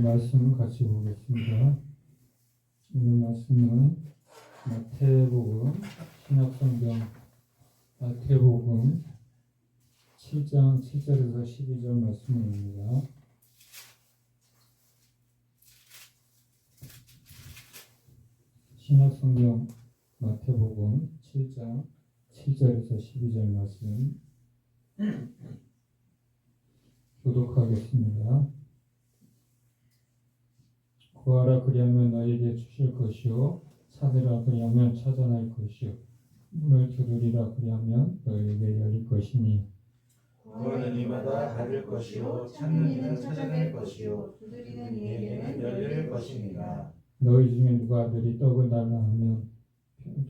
말씀 같이 보겠습니다. 오늘 말씀은 마태복음, 신약성경 마태복음 7장 7절에서 12절 말씀입니다. 신약성경 마태복음 7장 7절에서 12절 말씀 교독하겠습니다. 구하라 그리하면 너희에게 주실 것이요 찾으라 그리하면 찾아낼 것이요 문을 두드리라 그리하면 너희에게 열릴 것이니 구하는 이마다 받을 것이요 찾는 이는 찾아낼 것이요 두드리는 이에게는 열릴 것이니라. 너희 중에 누가 아들이 떡을 달라 하면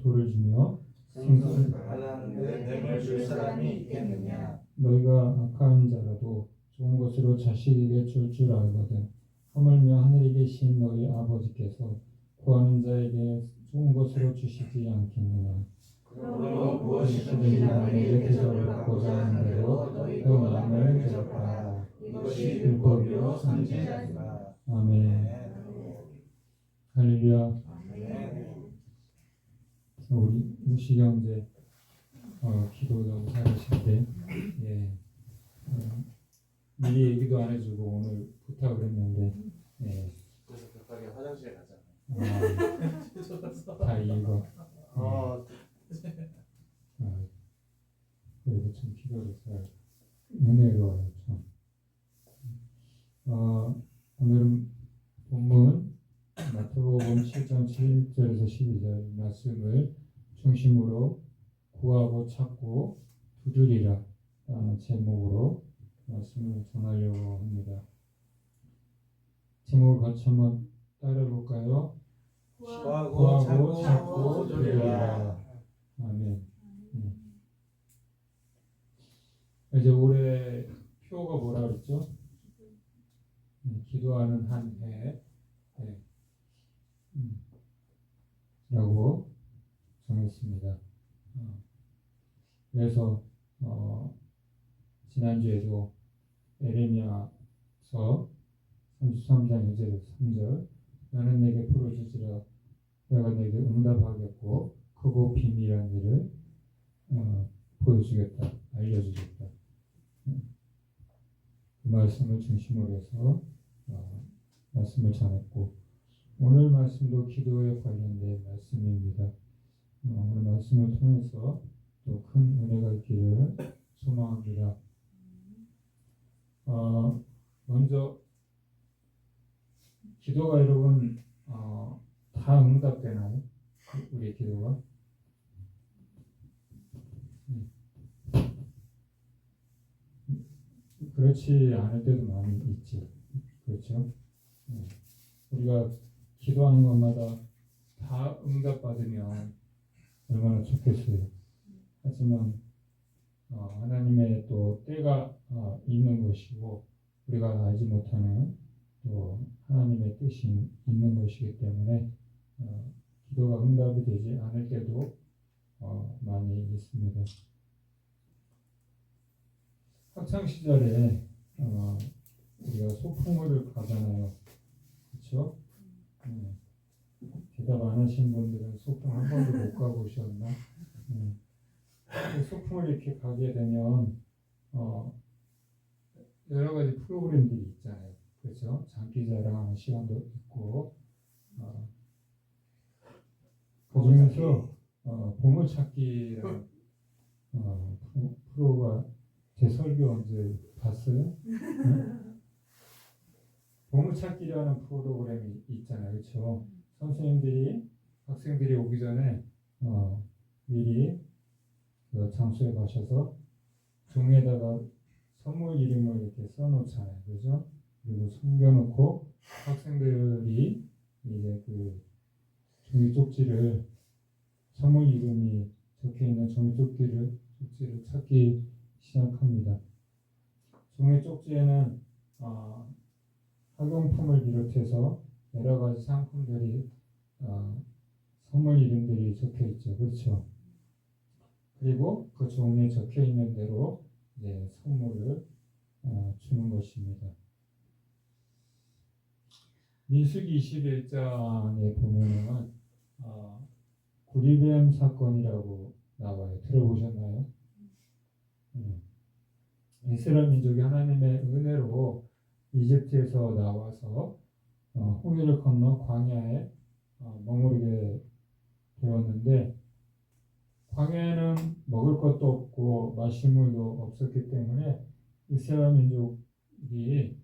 돌을 주며 생선을 달라 하는데 뱀을 줄 사람이 있겠느냐. 너희가 악한 자라도 좋은 것으로 자식에게 줄 알거든 하물며 하늘에 계신 너희 아버지께서 구하는 자에게 좋은 것으로 주시지 않겠느냐. 그러므로 무엇이든지 남에게 대접을 받고자 하는 대로 너희도 남을 대접하라. 이것이 율법이요 선지자니라. 아멘. 할렐루야. 우리 무시 형제 기도 좀 잘하실 때 미리 얘기도 안 해주고 오늘 부탁을 했는데 그래서 급하게 화장실에 가잖아. 다 이유가 그래도 참 기도를 잘 은혜로워요 참. 오늘은 본문 마태복음 7장 7절에서 12절 말씀을 중심으로 구하고 찾고 두드리라 라는 제목으로 말씀을 전하려고 합니다. 제목을 같이 한번 따라해 볼까요? 구하고 찾고 두드리라. 아멘. 이제 올해 표가 뭐라 그랬죠? 기도하는 한 해 라고 정했습니다. 그래서 지난주에도 에레미야서 33장 1절에서 3절 너는 내게 풀어주지라 내가 내게 응답하겠고 크고 비밀한 일을 보여주겠다 알려주겠다. 그 말씀을 중심으로 해서 말씀을 전했고 오늘 말씀도 기도에 관련된 말씀입니다. 오늘 말씀을 통해서 또 큰 은혜가 있기를 소망합니다. 먼저 기도가 여러분 다 응답되나요? 우리의 기도가? 그렇지 않을 때도 많이 있지. 그렇죠? 우리가 기도하는 것마다 다 응답받으면 얼마나 좋겠어요. 하지만 하나님의 또 때가 있는 것이고 우리가 알지 못하는 또 하나님의 뜻이 있는 것이기 때문에 기도가 응답이 되지 않을 때도 많이 있습니다. 학창 시절에 우리가 소풍을 가잖아요. 그렇죠? 대답 안 하신 분들은 소풍 한 번도 못 가보셨나? 소풍을 이렇게 가게 되면 여러 가지 프로그램들이 있잖아요. 그렇죠? 장기자랑하는 시간도 있고 그 중에서 보물찾기라는 프로가 제 설교 언제 봤어요? 보물찾기라는 프로그램이 있잖아요. 그렇죠? 선생님들이 학생들이 오기 전에 미리 그 장소에 가셔서 종에다가 선물 이름을 이렇게 써놓잖아요. 그죠? 그리고 숨겨놓고 학생들이 이제 그 종이 쪽지를 선물 이름이 적혀있는 종이 쪽지를 찾기 시작합니다. 종이 쪽지에는 학용품을 비롯해서 여러 가지 상품들이 선물 이름들이 적혀 있죠. 그렇죠? 그리고 그 종이에 적혀 있는 대로 선물을 주는 것입니다. 민수기 21장에 보면은 구리뱀 사건이라고 나와요. 들어보셨나요? 이스라엘 민족이 하나님의 은혜로 이집트에서 나와서 홍해를 건너 광야에 머무르게 되었는데, 광야에는 먹을 것도 없고 마실 물도 없었기 때문에 이스라엘 민족이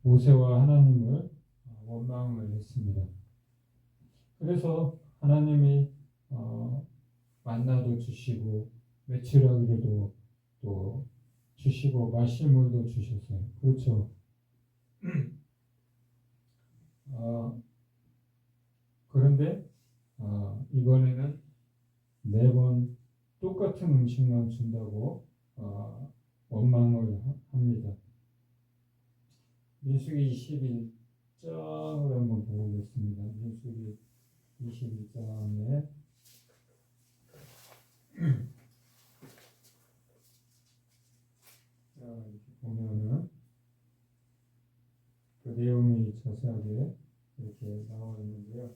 모세와 하나님을 원망을 했습니다. 그래서 하나님이 만나도 주시고 메추라기도 또 주시고 마실 물도 주셨어요. 그렇죠. 그런데 이번에는 매번 똑같은 음식만 준다고 원망을 합니다. 민수기 21장을 한번 보겠습니다. 민수기 21장에 이렇게 보면은 그 내용이 자세하게 이렇게 나와 있는데요.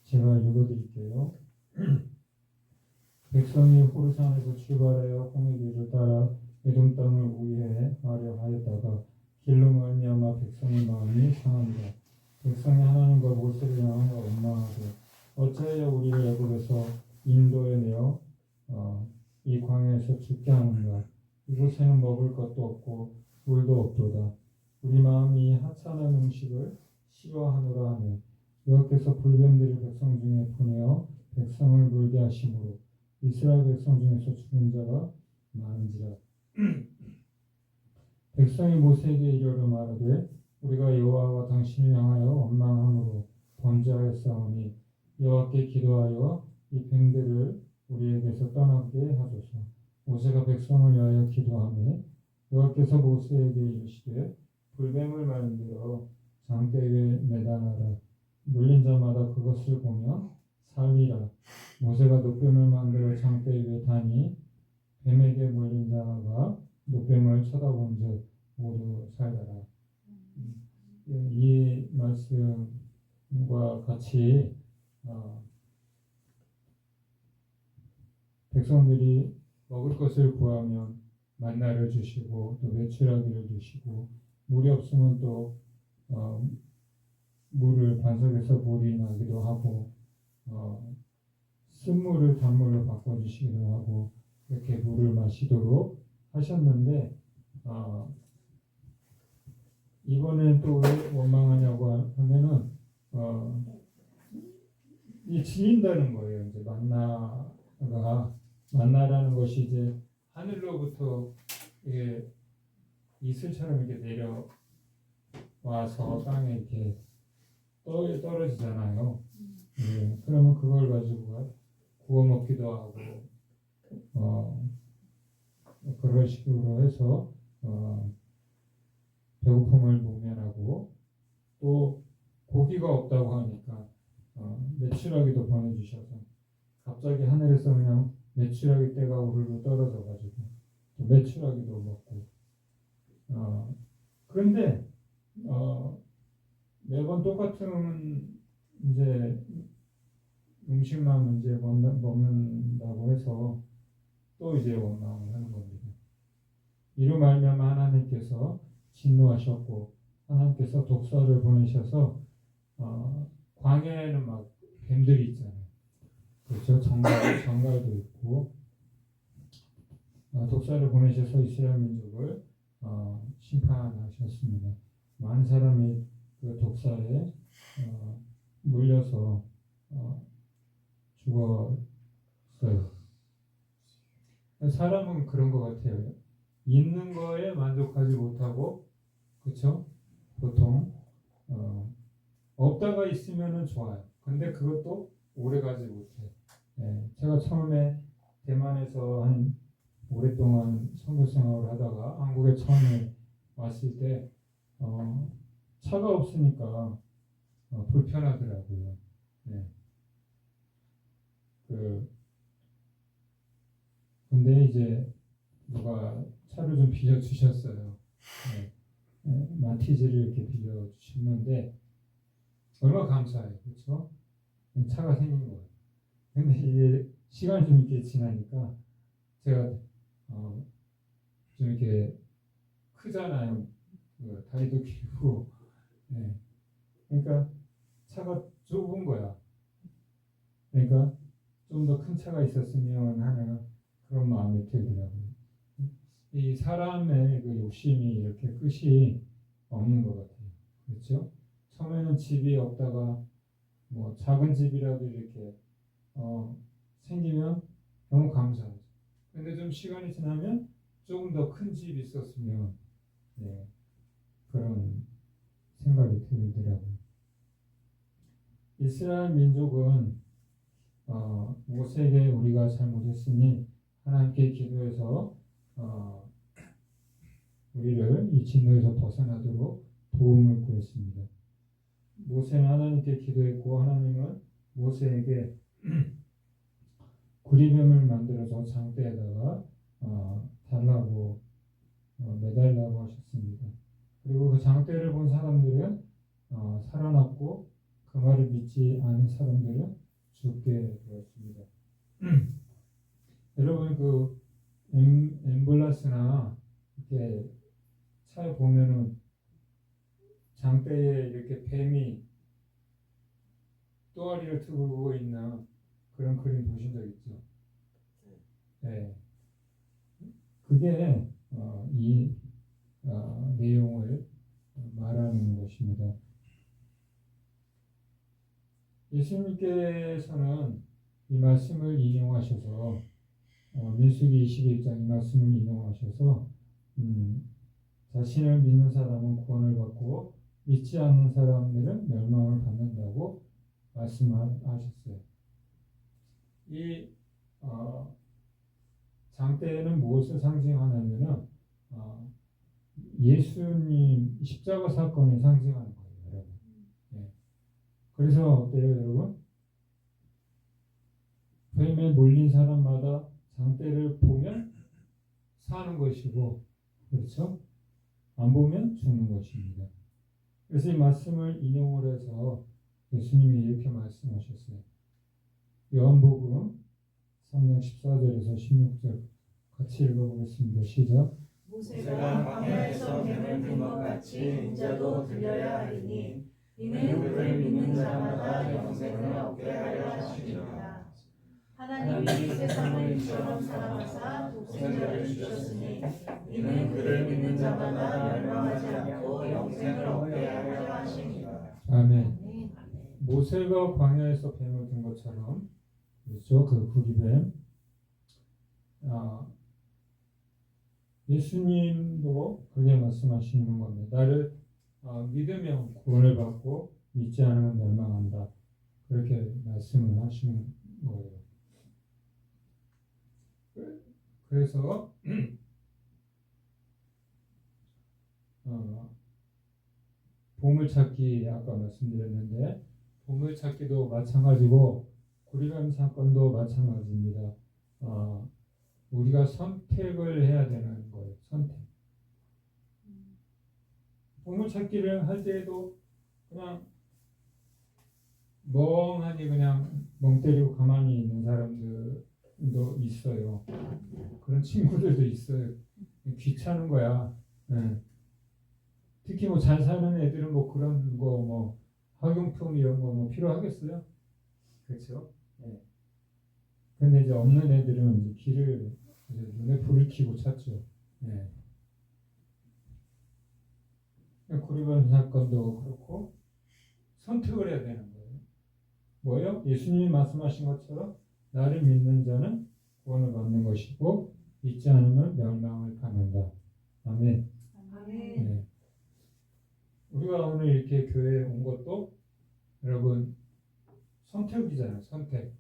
제가 읽어드릴게요. 백성이 호르산에서 출발하여 홍해길을 따라 에돔 땅을 우회하려 하였다가 길로 말미암아 백성의 마음이 상합니다. 백성이 하나님과 모세를 향하여 원망하되 어찌하여 우리를 애굽에서 인도에 내어 이 광야에서 죽게 하는가. 이곳에는 먹을 것도 없고 물도 없도다. 우리 마음이 하찮은 음식을 싫어하노라 하며 여호와께서 불뱀들을 백성 중에 보내어 백성을 물게 하심으로 이스라엘 백성 중에서 죽은 자가 많은지라. 백성이 모세에게 이르러 말하되 우리가 여호와와 당신을 향하여 원망함으로 범죄하였사오니 여호와께 기도하여 이 뱀들을 우리에게서 떠나게 하소서. 모세가 백성을 위하여 기도하며 여호와께서 모세에게 이르시되 불뱀을 만들어 장대 위에 매다놔라. 물린 자마다 그것을 보며 살리라. 모세가 노뱀을 만들어 장대 위에 다니 뱀에게 물린 자가 노뱀을 쳐다본즉 모두 살더라. 이 말씀과 같이 백성들이 먹을 것을 구하면 만나를 주시고 또 메추라기를 주시고 물이 없으면 또 물을 반석에서 물이 나기도 하고 쓴물을 단물로 바꿔주시기도 하고 이렇게 물을 마시도록 하셨는데 이번엔 또 왜 원망하냐고 하면은 이 질린다는 거예요. 이제 만나라는 것이 이제 하늘로부터 이게 이슬처럼 이렇게 내려와서 땅에 이렇게 떨어지잖아요. 네, 그러면 그걸 가지고 구워 먹기도 하고 그런 식으로 해서 배고픔을 모면하고 또 고기가 없다고 하니까 메추라기도 보내주셔서 갑자기 하늘에서 그냥 메추라기 떼가 우르르 떨어져가지고 또 메추라기도 먹고 그런데 매번 똑같은 이제 음식만 이제 먹는다고 해서 또 이제 원망을 하는 겁니다. 이로 말미암아 하나님께서 진노하셨고 하나님께서 독사를 보내셔서 광야에는 막 뱀들이 있잖아요. 그렇죠? 정갈도 있고 독사를 보내셔서 이스라엘 민족을 심판하셨습니다. 많은 사람이 그 독사에 물려서 죽었어요. 사람은 그런 것 같아요. 있는 거에 만족하지 못하고, 그렇죠? 보통 없다가 있으면은 좋아요. 근데 그것도 오래 가지 못해. 제가 처음에 대만에서 한 오랫동안 선교 생활을 하다가 한국에 처음에 왔을 때 차가 없으니까 불편하더라고요. 근데 이제 누가 차를 좀 빌려주셨어요. 마티즈를 이렇게 빌려주셨는데 얼마나 감사해요. 그렇죠? 차가 생긴 거예요. 근데 이게 시간이 좀 이렇게 지나니까 제가 좀 이렇게 크잖아요. 다리도 길고. 네. 그러니까 차가 좁은 거야. 그러니까 좀 더 큰 차가 있었으면 하는 그런 마음이 들더라고요. 이 사람의 그 욕심이 이렇게 끝이 없는 것 같아요. 그렇죠? 처음에는 집이 없다가 뭐 작은 집이라도 이렇게 생기면 너무 감사하죠. 근데 좀 시간이 지나면 조금 더 큰 집이 있었으면 네, 그런 생각이 들더라고요. 이스라엘 민족은 모세에게 우리가 잘못했으니 하나님께 기도해서 우리를 이 진노에서 벗어나도록 도움을 구했습니다. 모세는 하나님께 기도했고 하나님은 모세에게 구리뱀을 만들어서 장대에다가 달라고 매달라고 하셨습니다. 그리고 그 장대를 본 사람들은 살아났고 그 말을 믿지 않은 사람들은 죽게 되었습니다. 여러분 그 엠블라스나 이렇게 차에 보면은 장대에 이렇게 뱀이 또아리를 들고 있는 그런 그림 보신 적 있죠? 네. 그게 이 내용을 말하는 것입니다. 예수님께서는 이 말씀을 인용하셔서 민수기 21장 이 말씀을 인용하셔서 자신을 믿는 사람은 구원을 받고 믿지 않는 사람들은 멸망을 받는다고 말씀하셨어요. 이 장대에는 무엇을 상징하냐면은 예수님 십자가 사건을 상징하는 거예요, 여러분. 네. 그래서 어때요, 여러분? 뱀에 몰린 사람마다 장대를 보면 사는 것이고, 그렇죠? 안 보면 죽는 것입니다. 그래서 이 말씀을 인용을 해서 예수님이 이렇게 말씀하셨어요. 요한복음 3장 14절에서 16절 같이 읽어보겠습니다. 시작. 모세가 광야에서 뱀을 든 것 같이 인자도 들려야 하리니 이는 그를 믿는 자마다 영생을 얻게 하려 하심이라. 하나님이 세상을 이처럼 사랑하사 독생자를 주셨으니 이는 그를 믿는 자마다 멸망하지 않고 영생을 얻게 하려 하심이라. 아멘. 모세가 광야에서 뱀을 든 것처럼, 그렇죠? 그 구리뱀. 예수님도 그렇게 말씀하시는 겁니다. 나를 믿으면 구원을 받고 믿지 않으면 멸망한다. 그렇게 말씀을 하시는 거예요. 그래서 보물찾기 아까 말씀드렸는데 보물찾기도 마찬가지고 구리뱀 사건도 마찬가지입니다. 우리가 선택을 해야 되는 거예요. 선택. 보물찾기를 할 때에도 그냥 멍하니 그냥 멍 때리고 가만히 있는 사람들도 있어요. 그런 친구들도 있어요. 귀찮은 거야. 네. 특히 뭐 잘 사는 애들은 뭐 그런 거 뭐 학용품 이런 거 뭐 필요하겠어요? 그렇죠? 네. 근데 이제 없는 애들은 이제 길을 이제 눈에 불을 켜고 찾죠. 네. 구리뱀 사건도 그렇고 선택을 해야 되는 거예요. 뭐요? 예수님이 말씀하신 것처럼 나를 믿는 자는 구원을 받는 것이고 믿지 않으면 멸망을 받는다. 아멘. 아멘. 네. 우리가 오늘 이렇게 교회에 온 것도 여러분 선택이잖아요. 선택.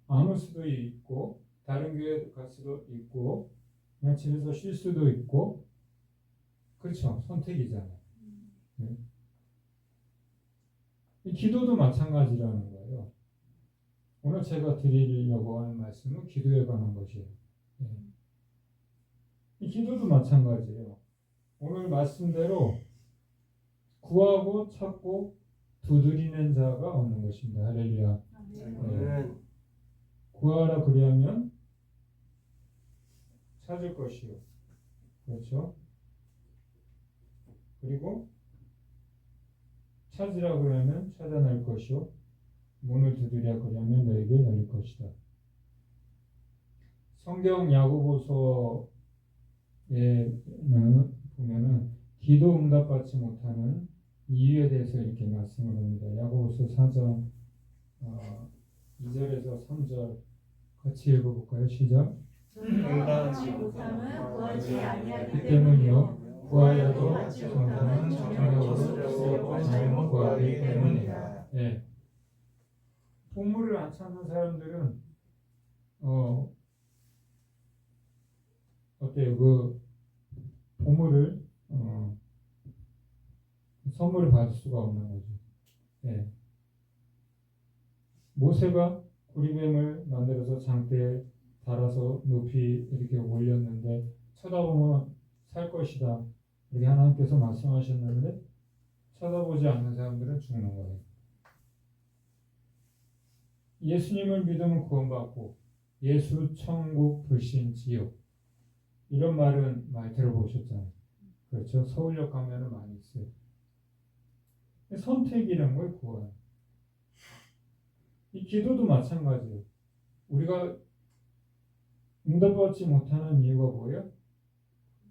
안 올 수도 있고 다른 교회 갈 수도 있고 그냥 집에서 쉴 수도 있고 그렇죠. 선택이잖아요. 네. 이 기도도 마찬가지라는 거예요. 오늘 제가 드리려고 하는 말씀은 기도에 관한 것이에요. 네. 이 이 기도도 마찬가지예요. 오늘 말씀대로 구하고 찾고 두드리는 자가 없는 것입니다. 할렐루야. 네. 구하라 그리하면 찾을 것이요. 그렇죠? 그리고 찾으라 그러면 찾아낼 것이요. 문을 두드리라 그러면 너에게 열릴 것이다. 성경 야고보서에 보면은 기도 응답받지 못하는 이유에 대해서 이렇게 말씀을 합니다. 야고보서 4장 2절에서 3절 같이 읽어볼까요? 시작. 응답하지 못함은 구하지 아니하기 때문이요. 구하여도 받지 못함은 정욕으로 쓰려고 잘못 구하기 때문이다. 예. 보물을 안 찾는 사람들은 어때요? 그 보물을 선물을 받을 수가 없는 거죠. 예. 모세가 구리뱀을 만들어서 장대에 달아서 높이 이렇게 올렸는데 쳐다보면 살 것이다. 이렇게 하나님께서 말씀하셨는데 쳐다보지 않는 사람들은 죽는 거예요. 예수님을 믿으면 구원받고 예수, 천국, 불신, 지옥 이런 말은 많이 들어보셨잖아요. 그렇죠? 서울역 가면은 많이 있어요. 선택이란 걸 구해요. 이 기도도 마찬가지예요. 우리가 응답받지 못하는 이유가 뭐예요?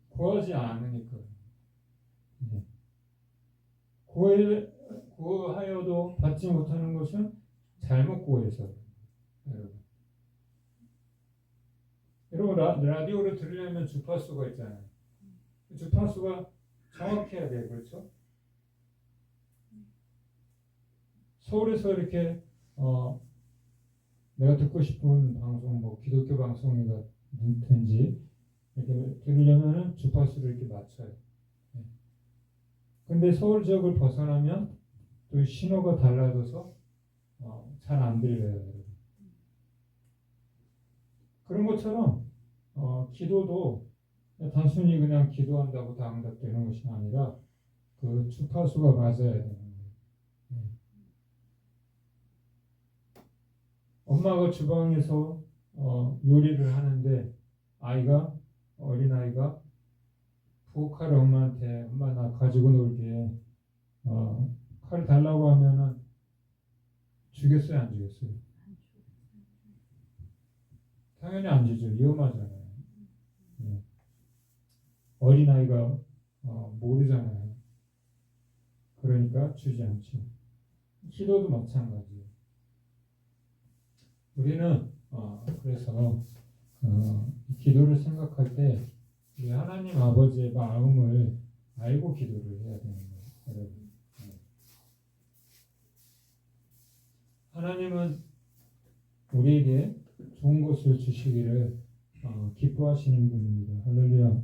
구하지 않으니까. 네. 구하여도 받지 못하는 것은 잘못 구해서. 여러분 라디오를 들으려면 주파수가 있잖아요. 주파수가 정확해야 돼요. 그렇죠? 서울에서 이렇게 내가 듣고 싶은 방송, 뭐 기독교 방송이든지 이렇게 들으려면 주파수를 이렇게 맞춰요. 근데 서울 지역을 벗어나면 또 신호가 달라져서 잘 안 들려요, 여러분. 그런 것처럼 기도도 단순히 그냥 기도한다고 다 응답되는 것이 아니라 그 주파수가 맞아야 되는 거예요. 엄마가 주방에서 요리를 하는데 어린아이가 부엌칼을 엄마한테 엄마 나 가지고 놀게 칼 달라고 하면은 주겠어요, 안 주겠어요? 당연히 안 주죠. 위험하잖아요. 네. 어린아이가 모르잖아요. 그러니까 주지 않죠. 기도도 마찬가지예요. 우리는 그래서 기도를 생각할 때 우리 하나님 아버지의 마음을 알고 기도를 해야 되는 거예요, 여러분. 하나님은 우리에게 좋은 것을 주시기를 기뻐하시는 분입니다. 할렐루야.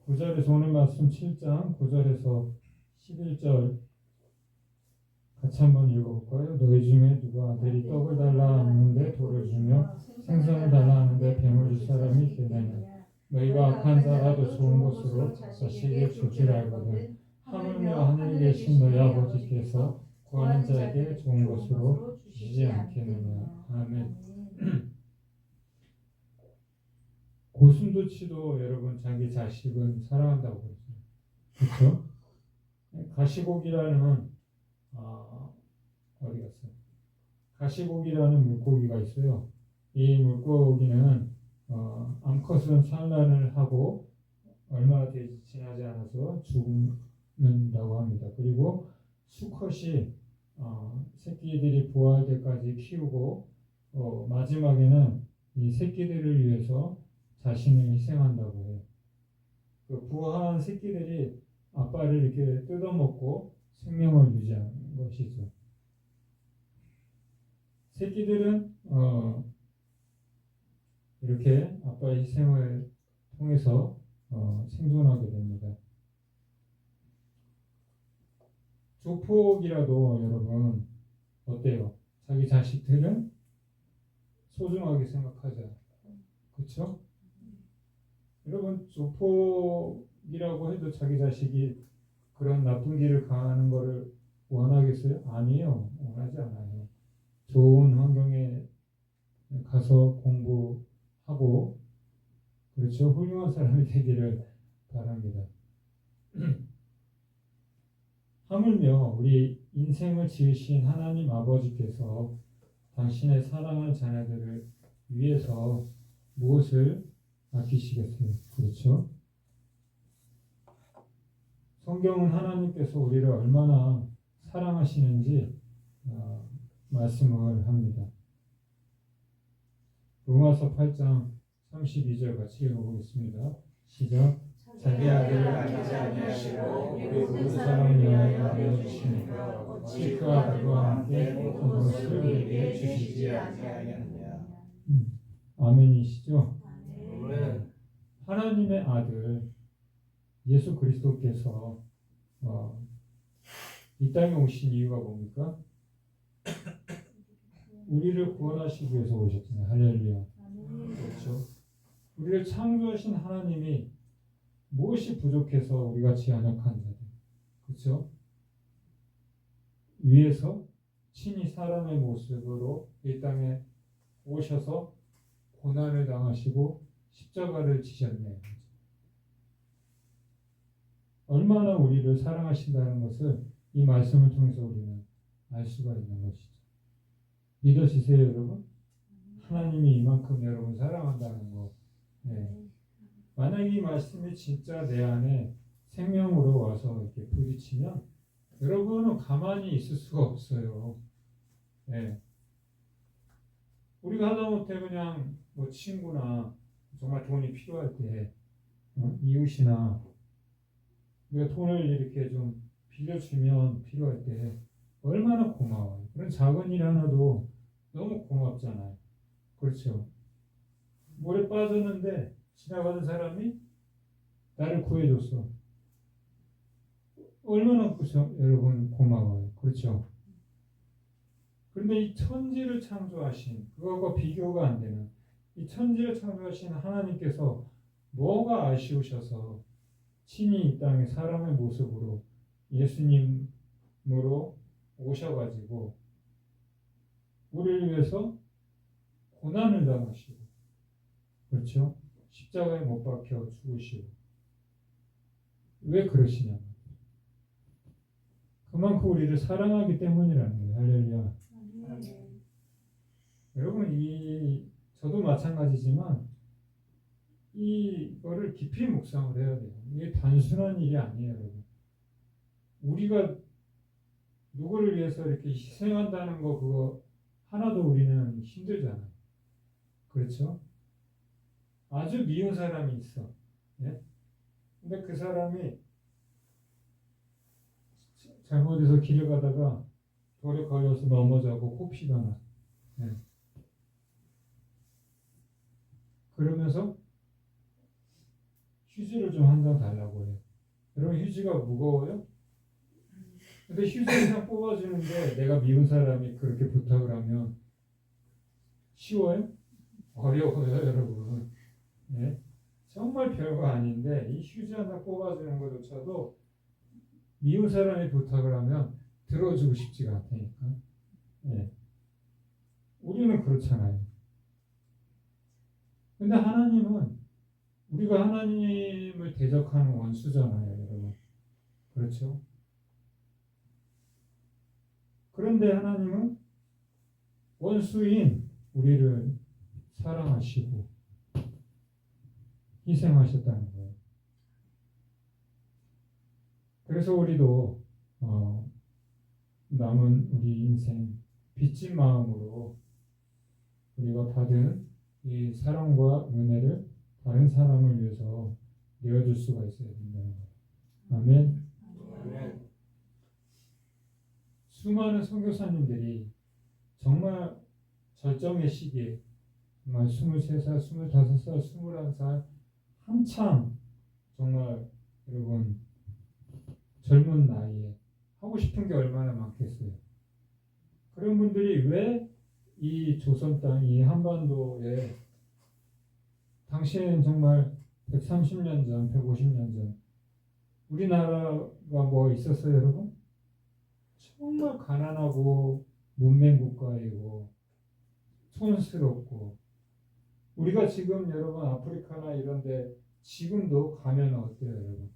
9절에서 오늘 말씀 7장 9절에서 11절 같이 한번 읽어볼까요? 너희 중에 누가 아들이 떡을 달라 하는데 돌을 주며 생선을 달라 하는데 뱀을 줄 사람이 있겠느냐? 너희가 악한 자라도 좋은 것으로 자식에게 줄 줄 알거든 하물며 하늘에 계신 너희 아버지께서 구하는 자에게 좋은 것으로 주시지 않겠느냐? 아멘. 고슴도치도 여러분 자기 자식은 사랑한다고 그러죠. 그렇죠? 가시고기라는 어디 갔어요? 가시고기라는 물고기가 있어요. 이 물고기는 암컷은 산란을 하고 얼마 지나지 않아서 죽는다고 합니다. 그리고 수컷이 새끼들이 부화할 때까지 키우고 마지막에는 이 새끼들을 위해서 자신을 희생한다고 해요. 그 부화한 새끼들이 아빠를 이렇게 뜯어먹고 생명을 유지하는 것이죠. 새끼들은 이렇게 아빠의 희생을 통해서 생존하게 됩니다. 조폭이라도 여러분 어때요? 자기 자식들은 소중하게 생각하죠. 그렇죠? 여러분 조폭이라고 해도 자기 자식이 그런 나쁜 길을 가는 거를 원하겠어요? 아니에요. 원하지 않아요. 좋은 환경에 가서 공부하고 그렇죠. 훌륭한 사람이 되기를 바랍니다. 하물며 우리 인생을 지으신 하나님 아버지께서 당신의 사랑하는 자녀들을 위해서 무엇을 아끼시겠어요? 그렇죠? 성경은 하나님께서 우리를 얼마나 사랑하시는지 말씀을 합니다. 로마서 8장 32절 같이 읽어보겠습니다. 시작. 자기 아들을 아끼지 아니하시고 우리 모든 사람을 위하여 내어주시니까 어찌 그 아들과 함께 모든 것을 우리에게 주시지 아니하겠느냐. 아멘이시죠? 아멘. 하나님의 아들 예수 그리스도께서 이 땅에 오신 이유가 뭡니까? 우리를 구원하시기 위해서 오셨잖아요. 할렐루야. 그렇죠? 우리를 창조하신 하나님이 무엇이 부족해서 우리 같이 연약한 자들, 그렇죠? 위에서 친히 사람의 모습으로 이 땅에 오셔서 고난을 당하시고 십자가를 지셨네요. 얼마나 우리를 사랑하신다는 것을 이 말씀을 통해서 우리는 알 수가 있는 것이죠. 믿으시세요, 여러분? 하나님이 이만큼 여러분 사랑한다는 거. 네. 만약 이 말씀이 진짜 내 안에 생명으로 와서 이렇게 부딪히면 여러분은 가만히 있을 수가 없어요. 네. 우리가 하다못해 그냥 뭐 친구나 정말 돈이 필요할 때 이웃이나 우리가 돈을 이렇게 좀 빌려주면 필요할 때 얼마나 고마워요. 그런 작은 일 하나도 너무 고맙잖아요. 그렇죠. 물에 빠졌는데 지나가는 사람이 나를 구해줬어. 얼마나 여러분 고마워요. 그렇죠. 그런데 이 천지를 창조하신 그것과 비교가 안 되는 이 천지를 창조하신 하나님께서 뭐가 아쉬우셔서 친히 이 땅에 사람의 모습으로 예수님으로 오셔가지고 우리를 위해서 고난을 당하시고 그렇죠? 십자가에 못 박혀 죽으시고 왜 그러시냐? 그만큼 우리를 사랑하기 때문이라는 거예요. 할렐루야. 여러분 저도 마찬가지지만 이거를 깊이 묵상을 해야 돼요. 이게 단순한 일이 아니에요, 여러분. 우리가 누구를 위해서 이렇게 희생한다는 거 그거 하나도 우리는 힘들잖아요. 그렇죠? 아주 미운 사람이 있어. 예? 근데 그 사람이 잘못해서 길을 가다가 돌에 걸려서 넘어져고 코피가 나. 예. 그러면서 휴지를 좀 한 장 달라고 해요. 여러분 휴지가 무거워요? 근데 휴지 그냥 뽑아주는데 내가 미운 사람이 그렇게 부탁을 하면 쉬워요? 어려워요, 여러분. 네? 정말 별거 아닌데 이 휴지 하나 뽑아주는 것조차도 미운 사람이 부탁을 하면 들어주고 싶지가 않다니까. 네. 우리는 그렇잖아요. 근데 하나님은 우리가 하나님을 대적하는 원수잖아요, 여러분. 그렇죠? 그런데 하나님은 원수인 우리를 사랑하시고 희생하셨다는 거예요. 그래서 우리도 남은 우리 인생 빚진 마음으로 우리가 받은 이 사랑과 은혜를 다른 사람을 위해서 내어줄 수가 있어야 된다는 거예요. 아멘. 아멘. 수많은 선교사님들이 정말 절정의 시기에 정말 23살, 25살, 21살 한참 정말 여러분 젊은 나이에 하고 싶은 게 얼마나 많겠어요. 그런 분들이 왜 이 조선 땅, 이 한반도에 당시에는 정말 130년 전, 150년 전 우리나라가 뭐 있었어요, 여러분? 정말 가난하고 문맹 국가이고 촌스럽고 우리가 지금 여러분 아프리카나 이런데 지금도 가면 어때요, 여러분?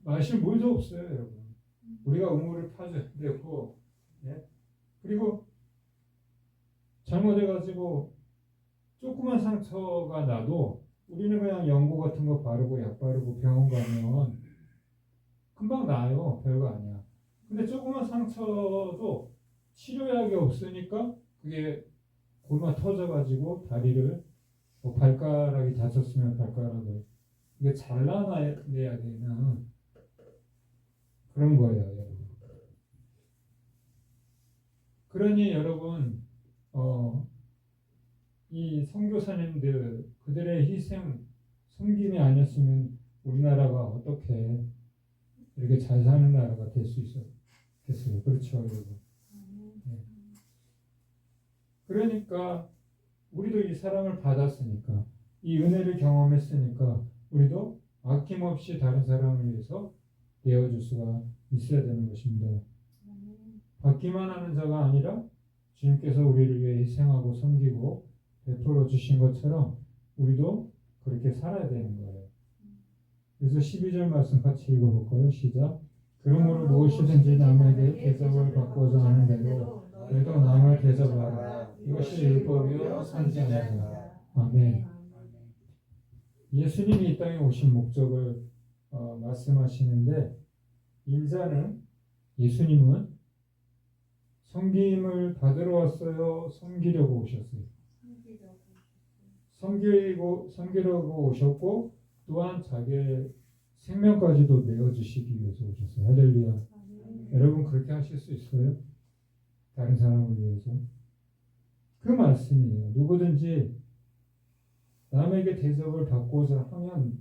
마실 물도 없어요, 여러분. 우리가 우물을 파줘야 되고, 예? 그리고 잘못해가지고 조그만 상처가 나도 우리는 그냥 연고 같은 거 바르고 약 바르고 병원 가면 금방 나아요. 별거 아니야. 근데 조그만 상처도 치료약이 없으니까 그게 골마 터져가지고 다리를 뭐 발가락이 다쳤으면 발가락을 이게 잘라내야 되는 그런 거예요, 여러분. 그러니 여러분 이 선교사님들 그들의 희생 섬김이 아니었으면 우리나라가 어떻게 이렇게 잘 사는 나라가 될 수 있었겠어요. 그렇죠, 여러분. 네. 그러니까 우리도 이 사랑을 받았으니까 이 은혜를 경험했으니까 우리도 아낌없이 다른 사람을 위해서 내어줄 수가 있어야 되는 것입니다. 받기만 하는 자가 아니라 주님께서 우리를 위해 희생하고 섬기고 베풀어 주신 것처럼 우리도 그렇게 살아야 되는 거예요. 그래서 12절 말씀 같이 읽어볼까요? 시작. 그러므로 무엇이든지 남에게 대접을 받고자 하는 대로 너희도 남을 대접하라. 이것이 율법이요 선지자니라. 아멘. 예수님이 이 땅에 오신 목적을 말씀하시는데 인자는 예수님은 섬김을 받으러 왔어요? 섬기려고 오셨어요? 섬기려고 오셨고 또한 자기의 생명까지도 내어주시기 위해서 오셨어요. 할렐루야. 여러분 그렇게 하실 수 있어요? 다른 사람을 위해서? 그 말씀이에요. 누구든지 남에게 대접을 받고자 하면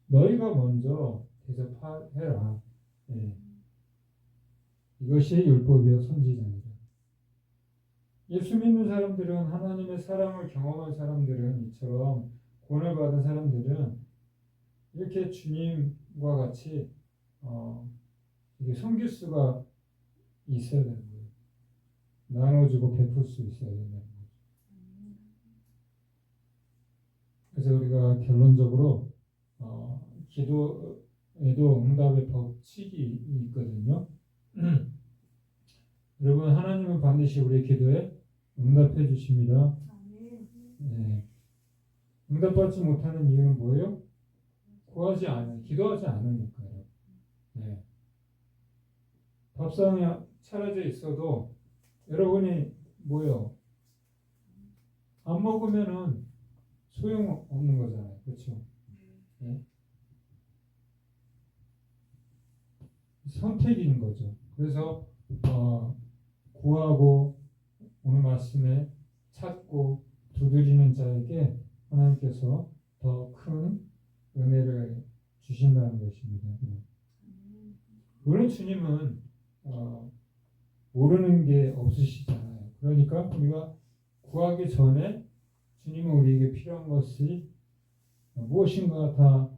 너희가 먼저 대접해라. 네. 이것이 율법이요 선지자니라. 예수 믿는 사람들은 하나님의 사랑을 경험한 사람들은 이처럼 구원을 받은 사람들은 이렇게 주님과 같이 이게 섬길 수가 있어야 되는 거예요. 나눠주고 베풀 수 있어야 된다는 거죠. 그래서 우리가 결론적으로 기도에도 응답의 법칙이 있거든요. 여러분 하나님은 반드시 우리의 기도에 응답해 주십니다. 네. 응답받지 못하는 이유는 뭐예요? 기도하지 않으니까요. 네. 밥상에 차려져 있어도 여러분이 뭐요? 안 먹으면은 소용없는 거잖아요. 그렇죠? 네. 선택인 거죠. 그래서 구하고 오늘 말씀에 찾고 두드리는 자에게 하나님께서 더 큰 은혜를 주신다는 것입니다. 물론 주님은 모르는 게 없으시잖아요. 그러니까 우리가 구하기 전에 주님은 우리에게 필요한 것이 무엇인가 다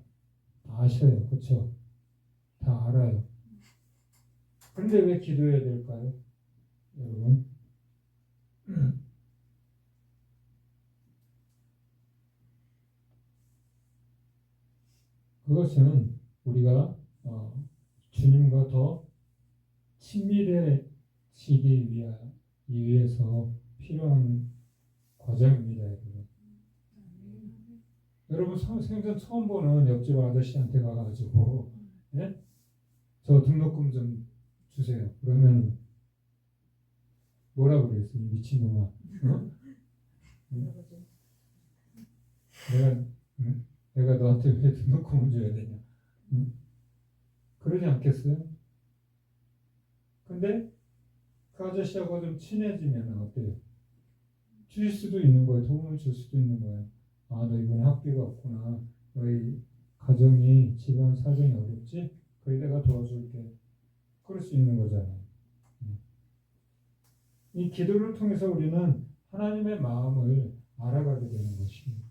아셔요. 그렇죠? 다 알아요. 그런데 왜 기도해야 될까요? 여러분 그것은 우리가 주님과 더 친밀해지기 위해서 필요한 과정입니다. 여러분 생전 처음 보는 옆집 아저씨한테 가가지고 예? 저 등록금 좀 주세요. 그러면 뭐라 그러겠어요? 미친놈아. 어? 내가 너한테 왜 등록금을 줘야 되냐? 응? 그러지 않겠어요? 근데 그 아저씨하고 좀 친해지면 어때요? 주실 수도 있는 거예요. 도움을 줄 수도 있는 거예요. 아, 너 이번에 학비가 없구나. 너희 가정이 집안 사정이 어렵지? 그래 내가 도와줄게. 그럴 수 있는 거잖아요. 이 기도를 통해서 우리는 하나님의 마음을 알아가게 되는 것입니다.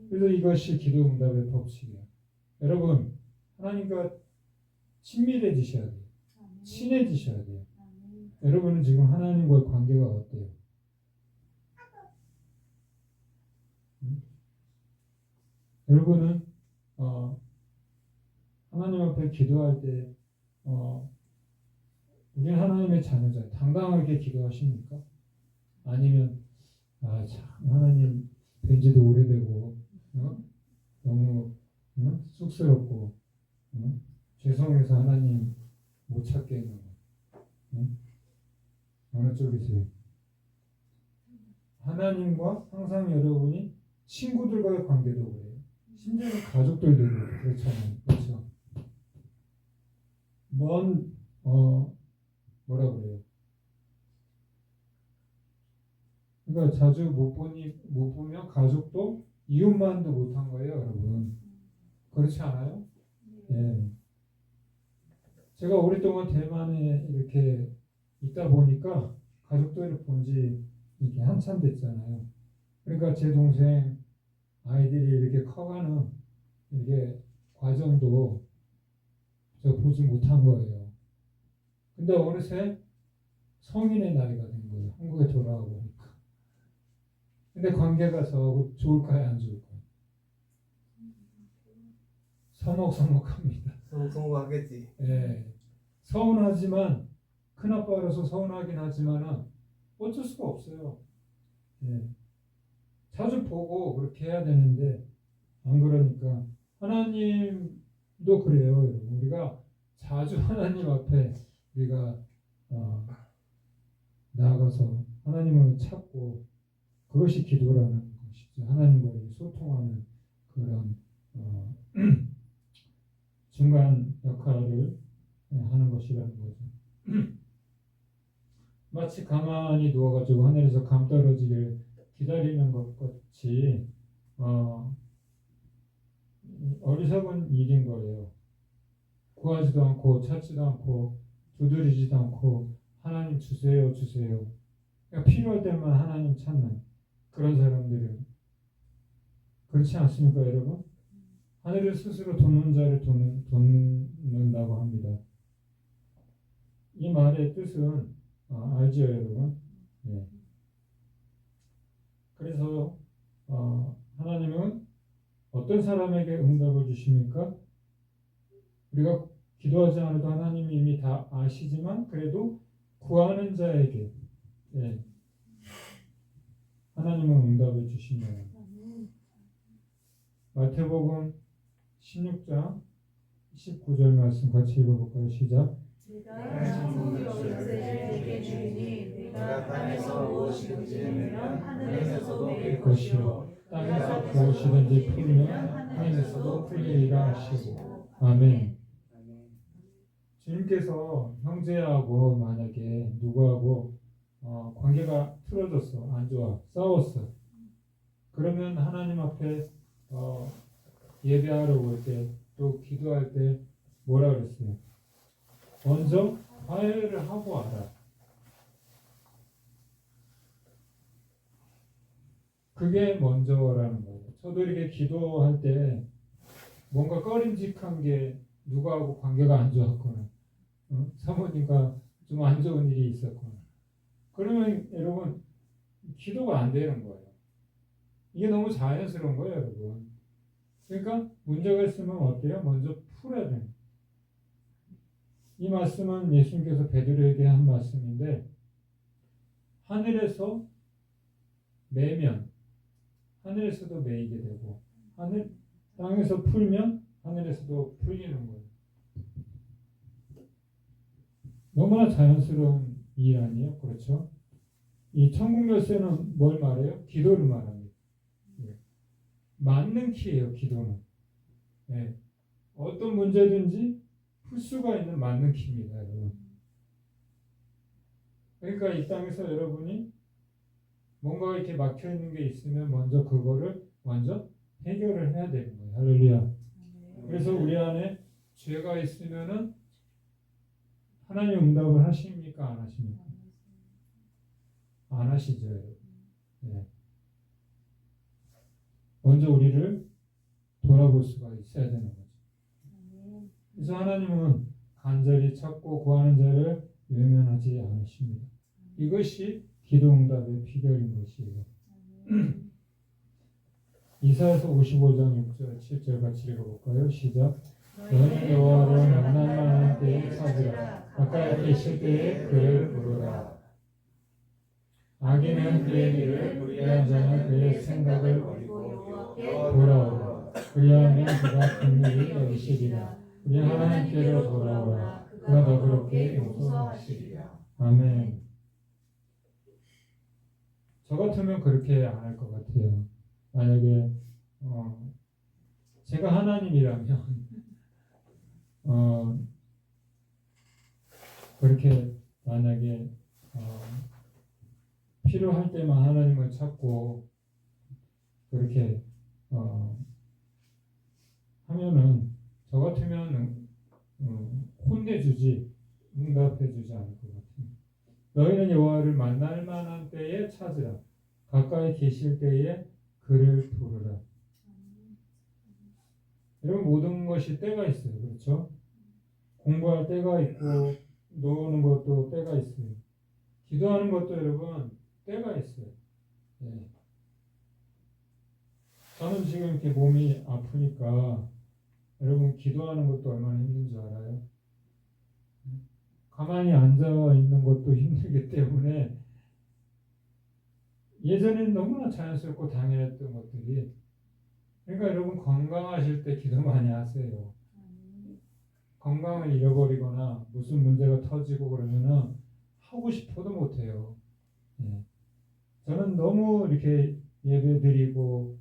그래서 이것이 기도 응답의 법칙이에요. 여러분, 하나님과 친밀해지셔야 돼요. 친해지셔야 돼요. 여러분은 지금 하나님과의 관계가 어때요? 여러분은 하나님 앞에 기도할 때 우리는 하나님의 자녀잖아요. 당당하게 기도하십니까? 아니면 참 하나님 뵌지도 오래되고 너무 쑥스럽고 죄송해서 하나님 못 찾겠는 어느 쪽이세요? 하나님과 항상 여러분이 친구들과의 관계도 그래요. 심지어는 가족들도 그렇잖아요. 그렇죠? 뭐라 그래요? 그러니까 자주 못 보면 가족도 이웃만도 못한 거예요, 여러분. 그렇지 않아요? 네. 제가 오랫동안 대만에 이렇게 있다 보니까 가족들을 본지 이렇게 한참 됐잖아요. 그러니까 제 동생 아이들이 이렇게 커가는 이게 과정도 제가 보지 못한 거예요. 근데 어느새 성인의 나이가 된 거예요. 한국에 돌아오고 보니까. 근데 관계가 저하고 좋을까요, 안 좋을까요? 서먹서먹합니다. 성공하겠지. 예. 서운하지만 큰아빠로서 서운하긴 하지만은 어쩔 수가 없어요. 예. 자주 보고 그렇게 해야 되는데 안 그러니까 하나님도 그래요. 여러분. 우리가 자주 하나님 앞에 우리가 나아가서 하나님을 찾고 그것이 기도라는 것이죠. 하나님과 소통하는 그런 중간 역할을 하는 것이라는 거죠. 마치 가만히 누워가지고 하늘에서 감 떨어지길 기다리는 것 같이 어리석은 일인 거예요. 구하지도 않고 찾지도 않고 두드리지도 않고 하나님 주세요 주세요. 그러니까 필요할 때만 하나님 찾는 그런 사람들은 그렇지 않습니까, 여러분? 하늘을 스스로 돕는 자를 돕는다고 합니다. 이 말의 뜻은 알죠, 여러분? 네. 그래서 하나님은 어떤 사람에게 응답을 주십니까? 우리가 기도하지 않아도 하나님이 이미 다 아시지만 그래도 구하는 자에게 하나님은 응답을 주시네요. 마태복음 16장 19절 말씀 같이 읽어볼까요? 시작. 내가 천국 열쇠를 내게 주리니 내가 땅에서 무엇이든지 내면 하늘에서도 내릴 것이요 땅에서 무엇이든지 풀면 하늘에서도 풀리리라 하시고. 아멘. 주님께서 형제하고 만약에 누구하고 관계가 틀어졌어, 안 좋아, 싸웠어. 그러면 하나님 앞에 예배하러 올 때 또 기도할 때 뭐라 그랬어요? 먼저 화해를 하고 와라. 그게 먼저라는 거예요. 저도 이렇게 기도할 때 뭔가 꺼림직한 게 누구하고 관계가 안 좋았거나 사모님과 좀 안 좋은 일이 있었거나 그러면 여러분 기도가 안 되는 거예요. 이게 너무 자연스러운 거예요, 여러분. 그러니까 문제가 있으면 어때요? 먼저 풀어야 돼요. 이 말씀은 예수님께서 베드로에게 한 말씀인데 하늘에서 매면 하늘에서도 매이게 되고 땅에서 풀면 하늘에서도 풀리는 거예요. 너무나 자연스러운 일 아니에요? 그렇죠? 이 천국 열쇠는 뭘 말해요? 기도를 말합니다. 맞는 키예요, 기도는. 네. 어떤 문제든지 풀 수가 있는 맞는 키입니다, 여러분. 그러니까 이 땅에서 여러분이 뭔가 이렇게 막혀 있는 게 있으면 먼저 그거를 해결을 해야 되는 거예요. 할렐루야. 그래서 우리 안에 죄가 있으면은 하나님 응답을 하십니까? 안 하십니까? 안 하시죠, 여러분. 네. 먼저 우리를 돌아볼 수가 있어야 되는 거죠. 그래서 하나님은 간절히 찾고 구하는 자를 외면하지 않으십니다. 이것이 기도응답의 비결인 것이에요. 이사야서 55장 6절 7절 같이 읽어볼까요? 시작. 너는 여호와를 만날 만한 때에 찾으라. 가까이 계실 때에 그를 부르라. 악인은 그의 길을 불의한 자는 그의 생각을 버리고 돌아오라. 그리하면 그가 긍휼히 여기시리라. 우리 하나님께로 돌아오라. 그가 너그럽게 용서하시리라. 아멘. 저 같으면 그렇게 안 할 것 같아요. 만약에 제가 하나님이라면 그렇게 만약에 필요할 때만 하나님을 찾고 그렇게 하면은 저 같으면 혼내주지 응답해주지 않을 것 같아요. 너희는 여호와를 만날 만한 때에 찾으라. 가까이 계실 때에 그를 부르라. 여러분 모든 것이 때가 있어요. 그렇죠? 공부할 때가 있고 노는 것도 때가 있어요. 기도하는 것도 여러분 때가 있어요. 네. 저는 지금 이렇게 몸이 아프니까 여러분 기도하는 것도 얼마나 힘든 줄 알아요? 가만히 앉아 있는 것도 힘들기 때문에 예전에는 너무나 자연스럽고 당연했던 것들이 그러니까 여러분 건강하실 때 기도 많이 하세요. 건강을 잃어버리거나 무슨 문제가 터지고 그러면은 하고 싶어도 못해요. 예. 저는 너무 이렇게 예배드리고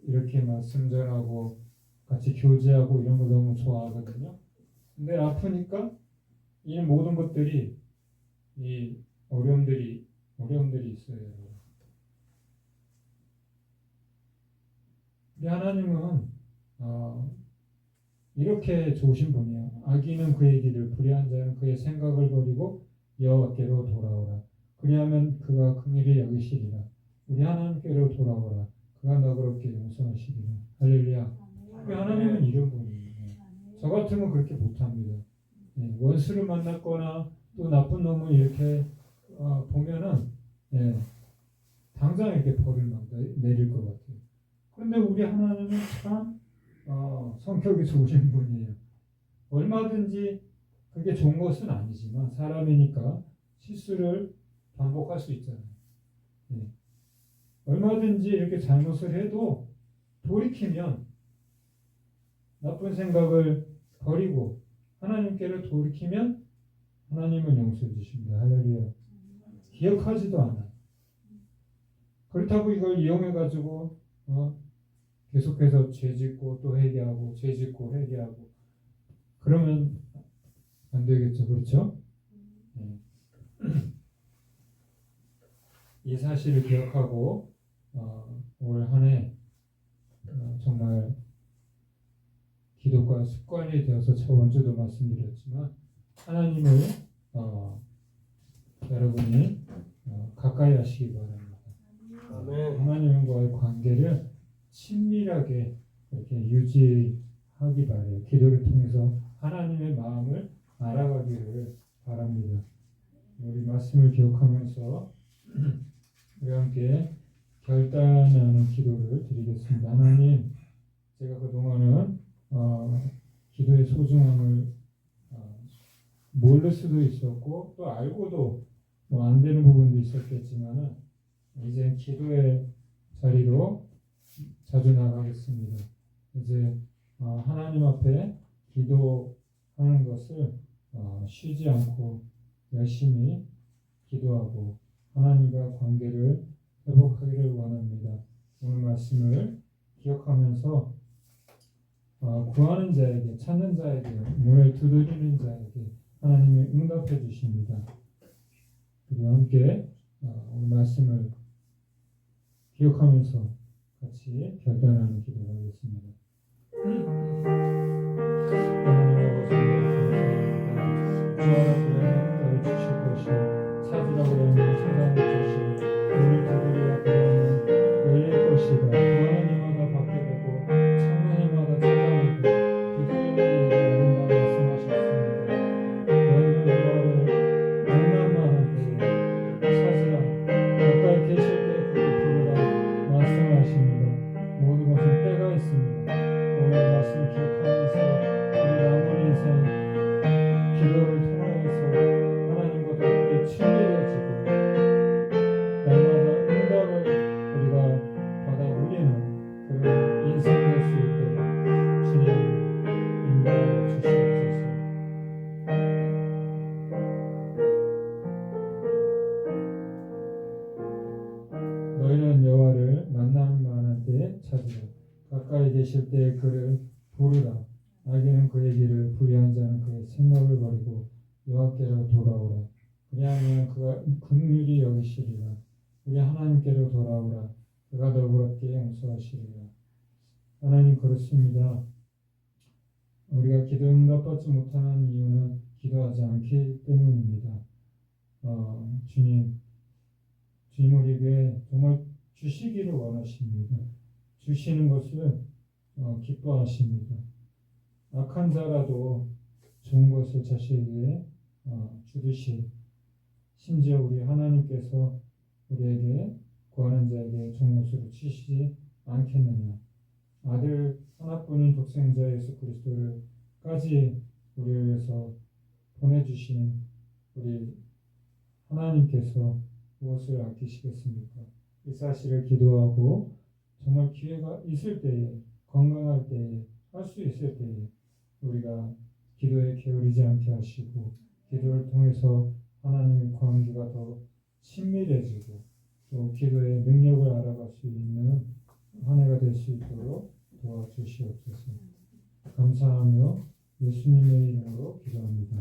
이렇게 말씀 전하고 같이 교제하고 이런 거 너무 좋아하거든요. 근데 아프니까 이 모든 것들이 이 어려움들이 있어요. 우리 하나님은 이렇게 좋으신 분이에요. 악인은 그의 길을 불의한 자는 그의 생각을 버리고 여호와께로 돌아오라. 그리하면 그가 긍휼히 여기시리라. 우리 하나님께로 돌아오라. 그가 너그럽게 용서하시리라. 할렐루야. 우리 하나님은 이런 분이에요. 저 같으면 그렇게 못합니다. 원수를 만났거나 또 나쁜 놈을 이렇게 보면은 당장 이렇게 벌을 막 내릴 것 같아요. 그런데 우리 하나님은 참 성격이 좋으신 분이에요. 얼마든지 그게 좋은 것은 아니지만 사람이니까 실수를 반복할 수 있잖아요. 얼마든지 이렇게 잘못을 해도 돌이키면 나쁜 생각을 버리고 하나님께로 돌이키면 하나님은 용서해 주십니다. 할렐루야. 기억하지도 않아요. 그렇다고 이걸 이용해 가지고 계속해서 죄짓고 또 회개하고 죄짓고 회개하고 그러면 안 되겠죠. 그렇죠? 이 사실을 기억하고 올 한 해 정말 기도가 습관이 되어서 저번 주도 말씀드렸지만 하나님을 여러분이 가까이 하시기 바랍니다. 아멘. 하나님과의 관계를 친밀하게 이렇게 유지하기 바래요. 기도를 통해서 하나님의 마음을 알아가기를 바랍니다. 우리 말씀을 기억하면서 우리 함께 결단하는 기도를 드리겠습니다. 하나님, 제가 그동안은 기도의 소중함을 모를 수도 있었고 또 알고도 뭐 안 되는 부분도 있었겠지만은 이제 기도의 자리로 자주 나가겠습니다. 이제 하나님 앞에 기도하는 것을 쉬지 않고 열심히 기도하고 하나님과 관계를 회복하기를 원합니다. 오늘 말씀을 기억하면서 구하는 자에게, 찾는 자에게, 문을 두드리는 자에게 하나님이 응답해 주십니다. 우리와 함께 오늘 말씀을 기억하면서 같이 결단하는 기도를 하겠습니다. 하나님 아버지 감사합니다. 구하라 그러면 응답을 주실 것이요 찾으라 그러면 세상을 주시니 문을 두드리라 그러면 열릴 것이다. 구하는 자마다 계실 때 그를 부르라. 악인은 그의 길을, 불의한 자는 그의 생각을 버리고 여호와께로 돌아오라. 그리하면 그가 긍휼히 여기시리라. 우리 하나님께로 돌아오라. 그가 너그럽게 용서하시리라. 하나님, 그렇습니다. 우리가 기도 응답받지 못하는 이유는 기도하지 않기 때문입니다. 주님 우리에게 정말 주시기를 원하십니다. 주시는 것을 기뻐하십니다. 악한 자라도 좋은 것을 자식에게 주듯이 심지어 우리 하나님께서 우리에게 구하는 자에게 좋은 것으로 주시지 않겠느냐. 아들 하나뿐인 독생자 예수 그리스도를까지 우리를 위해서 보내주신 우리 하나님께서 무엇을 아끼시겠습니까? 이 사실을 기도하고 정말 기회가 있을 때에, 건강할 때에, 할 수 있을 때에 우리가 기도에 게으르지 않게 하시고 기도를 통해서 하나님의 관계가 더 친밀해지고 또 기도의 능력을 알아갈 수 있는 한 해가 될 수 있도록 도와주시옵소서. 감사하며 예수님의 이름으로 기도합니다.